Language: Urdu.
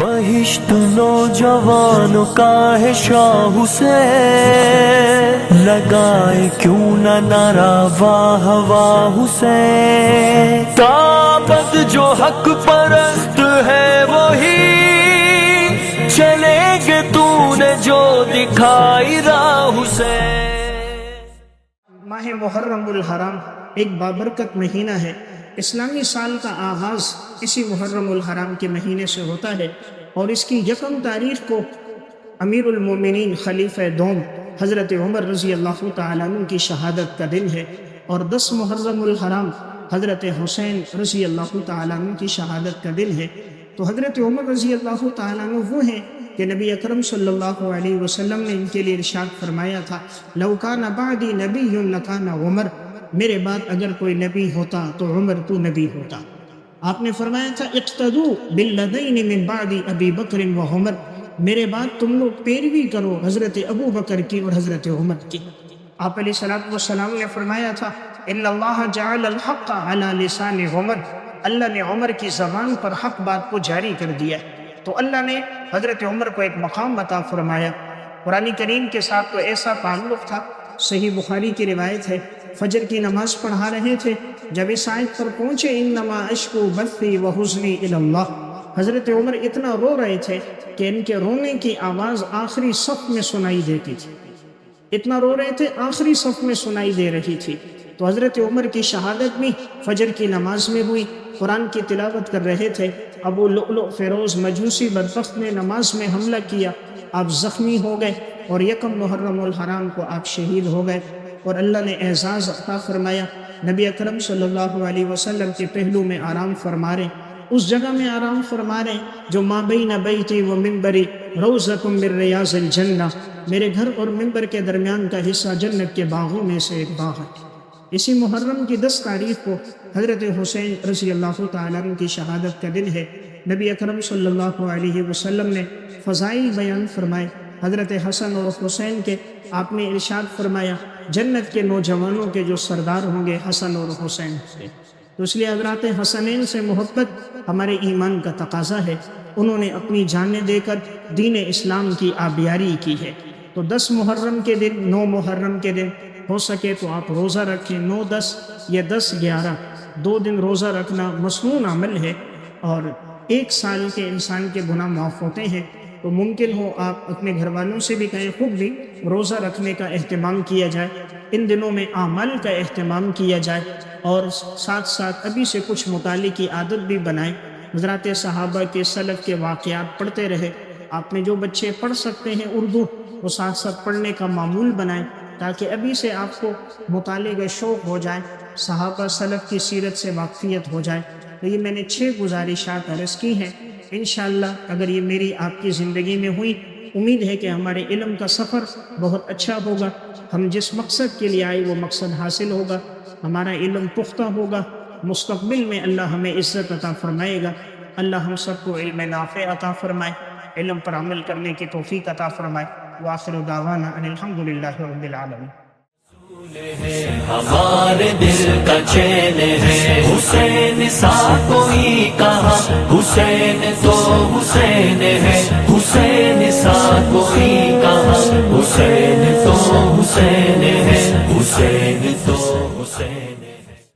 بہشت نوجوانوں کا ہے شاہ حسین، لگائے کیوں نہ نعرہ واہ واہ حسین، تابد جو حق پرست ہے وہی چلے گے تو نے جو دکھائی راہ حسین۔ ماہ محرم الحرام ایک بابرکت مہینہ ہے۔ اسلامی سال کا آغاز اسی محرم الحرام کے مہینے سے ہوتا ہے، اور اس کی یکم تاریخ کو امیر المومنین خلیفہ دوم حضرت عمر رضی اللہ تعالیٰ عنہ کی شہادت کا دن ہے، اور 10 محرم الحرام حضرت حسین رضی اللہ تعالیٰ عنہ کی شہادت کا دن ہے۔ تو حضرت عمر رضی اللہ تعالیٰ عنہ وہ ہیں کہ نبی اکرم صلی اللہ علیہ وسلم نے ان کے لیے ارشاد فرمایا تھا، لو کان بعدی نبی لکان عمر، میرے بعد اگر کوئی نبی ہوتا تو عمر تو نبی ہوتا۔ آپ نے فرمایا تھا اقتدو باللذین من بعد ابی بکر و عمر، میرے بعد تم لوگ پیروی کرو حضرت ابو بکر کی اور حضرت عمر کی۔ آپ علیہ السلام نے فرمایا تھا ان اللہ جعل الحق علی لسان عمر، اللہ نے عمر کی زبان پر حق بات کو جاری کر دیا، تو اللہ نے حضرت عمر کو ایک مقام عطا فرمایا۔ قرآن کریم کے ساتھ تو ایسا تعلق تھا، صحیح بخاری کی روایت ہے، فجر کی نماز پڑھا رہے تھے، جب اس آیت پر پہنچے انما اشکو بثی وحزنی الی اللہ، حضرت عمر اتنا رو رہے تھے کہ ان کے رونے کی آواز آخری صف میں سنائی دیتی تھی، اتنا رو رہے تھے آخری صف میں سنائی دے رہی تھی۔ تو حضرت عمر کی شہادت بھی فجر کی نماز میں ہوئی، قرآن کی تلاوت کر رہے تھے، ابو لؤلؤ فیروز مجوسی بدبخت نے نماز میں حملہ کیا، آپ زخمی ہو گئے، اور یکم محرم الحرام کو آپ شہید ہو گئے، اور اللہ نے اعزاز عطا فرمایا۔ نبی اکرم صلی اللہ علیہ وسلم کے پہلو میں آرام فرما رہے، اس جگہ میں آرام فرما رہے جو ما بین بیتی و منبری روضۃ من ریاض الجنہ، میرے گھر اور منبر کے درمیان کا حصہ جنت کے باغوں میں سے ایک باغ ہے۔ اسی محرم کی 10 تاریخ کو حضرت حسین رضی اللہ تعالیٰ عنہ کی شہادت کا دن ہے۔ نبی اکرم صلی اللہ علیہ وسلم نے فضائل بیان فرمائے حضرت حسن اور حسین کے۔ آپ نے ارشاد فرمایا جنت کے نوجوانوں کے جو سردار ہوں گے حسن اور حسین سے، تو اس لیے حضرات حسنین سے محبت ہمارے ایمان کا تقاضا ہے، انہوں نے اپنی جانیں دے کر دین اسلام کی آبیاری کی ہے۔ تو 10 محرم کے دن، 9 محرم کے دن ہو سکے تو آپ روزہ رکھیں، 9، 10 یا 10، 11، 2 دن روزہ رکھنا مسنون عمل ہے، اور 1 سال کے انسان کے گناہ معاف ہوتے ہیں۔ تو ممکن ہو آپ اپنے گھر والوں سے بھی کہیں، خود بھی روزہ رکھنے کا اہتمام کیا جائے، ان دنوں میں اعمال کا اہتمام کیا جائے، اور ساتھ ساتھ ابھی سے کچھ مطالعے کی عادت بھی بنائیں۔ حضرات صحابہ کے سلف کے واقعات پڑھتے رہے، آپ میں جو بچے پڑھ سکتے ہیں اردو، وہ ساتھ ساتھ پڑھنے کا معمول بنائیں، تاکہ ابھی سے آپ کو مطالعے کا شوق ہو جائے، صحابہ سلف کی سیرت سے واقفیت ہو جائے۔ تو یہ میں نے 6 گزارشات عرض کی ہیں، انشاءاللہ اگر یہ میری آپ کی زندگی میں ہوئی، امید ہے کہ ہمارے علم کا سفر بہت اچھا ہوگا، ہم جس مقصد کے لیے آئے وہ مقصد حاصل ہوگا، ہمارا علم پختہ ہوگا، مستقبل میں اللہ ہمیں عزت عطا فرمائے گا۔ اللہ ہم سب کو علم نافع عطا فرمائے، علم پر عمل کرنے کی توفیق عطا فرمائے۔ وآخر دعوانا ان الحمدللہ رب العالمین۔ ہمارے دل کا چین ہے حسین سا کوئی کہا، حسین تو حسین ہے، حسین سا کوئی کہا، حسین